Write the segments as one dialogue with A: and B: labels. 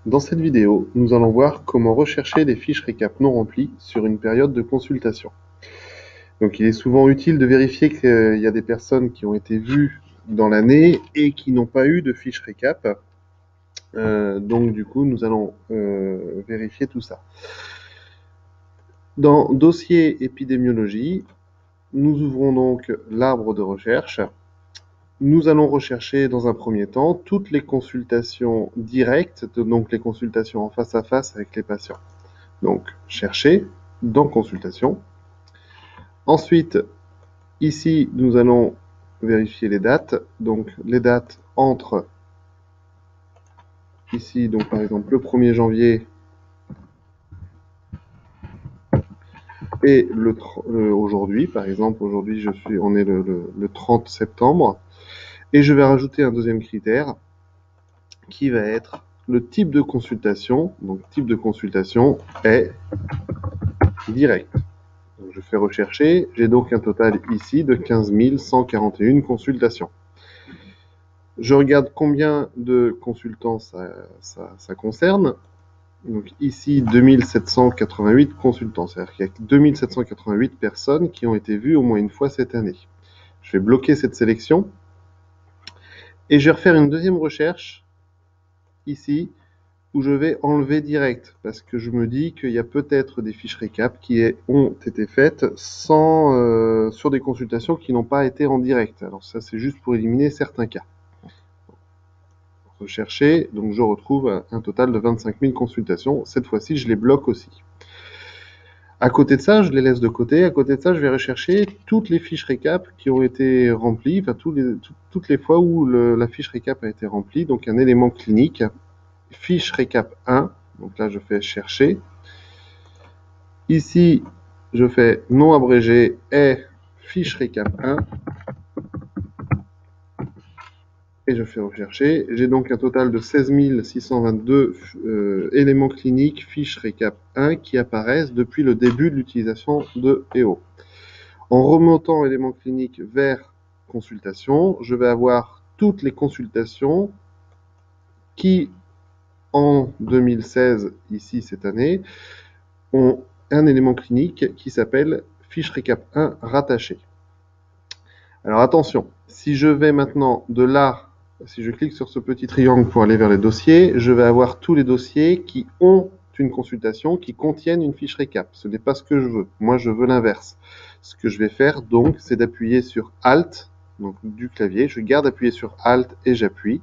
A: Dans cette vidéo, nous allons voir comment rechercher des fiches récap non remplies sur une période de consultation. Donc il est souvent utile de vérifier qu'il y a des personnes qui ont été vues dans l'année et qui n'ont pas eu de fiches récap. Donc du coup, nous allons vérifier tout ça. Dans Dossier épidémiologie, nous ouvrons donc l'arbre de recherche. Nous allons rechercher dans un premier temps toutes les consultations directes, donc les consultations en face à face avec les patients. Donc, chercher dans consultation. Ensuite, ici, nous allons vérifier les dates. Donc, les dates entre ici, donc par exemple le 1er janvier et aujourd'hui. Par exemple, aujourd'hui, on est le 30 septembre. Et je vais rajouter un deuxième critère qui va être le type de consultation. Donc, type de consultation est direct. Donc, je fais rechercher. J'ai donc un total ici de 15 141 consultations. Je regarde combien de consultants ça concerne. Donc ici, 2788 consultants. C'est-à-dire qu'il y a 2788 personnes qui ont été vues au moins une fois cette année. Je vais bloquer cette sélection. Et je vais refaire une deuxième recherche, ici, où je vais enlever direct, parce que je me dis qu'il y a peut-être des fiches récap qui ont été faites sur des consultations qui n'ont pas été en direct. Alors ça, c'est juste pour éliminer certains cas. Rechercher, donc je retrouve un total de 25 000 consultations. Cette fois-ci, je les bloque aussi. À côté de ça, je les laisse de côté. À côté de ça, je vais rechercher toutes les fiches récap qui ont été remplies, enfin toutes les fois où la fiche récap a été remplie. Donc un élément clinique, fiche récap 1. Donc là, je fais chercher. Ici, je fais nom abrégé et fiche récap 1. Et je fais rechercher. J'ai donc un total de 16 622 éléments cliniques fiches récap 1 qui apparaissent depuis le début de l'utilisation de EO. En remontant éléments cliniques vers consultation, je vais avoir toutes les consultations qui, en 2016, ici cette année, ont un élément clinique qui s'appelle fiche récap 1 rattaché. Alors attention, si je vais maintenant de là, si je clique sur ce petit triangle pour aller vers les dossiers, je vais avoir tous les dossiers qui ont une consultation, qui contiennent une fiche récap. Ce n'est pas ce que je veux. Moi, je veux l'inverse. Ce que je vais faire, donc, c'est d'appuyer sur Alt, donc du clavier. Je garde appuyé sur Alt et j'appuie.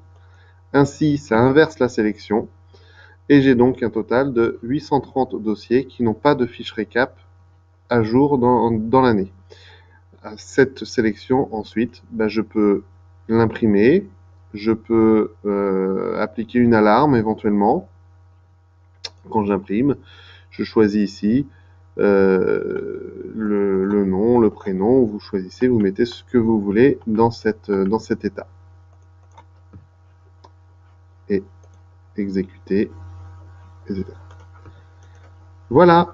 A: Ainsi, ça inverse la sélection. Et j'ai donc un total de 830 dossiers qui n'ont pas de fiche récap à jour dans l'année. Cette sélection, ensuite, je peux l'imprimer, je peux appliquer une alarme éventuellement. Quand j'imprime, je choisis ici le nom, le prénom, vous choisissez, vous mettez ce que vous voulez dans cet état. Et exécuter, etc. Voilà.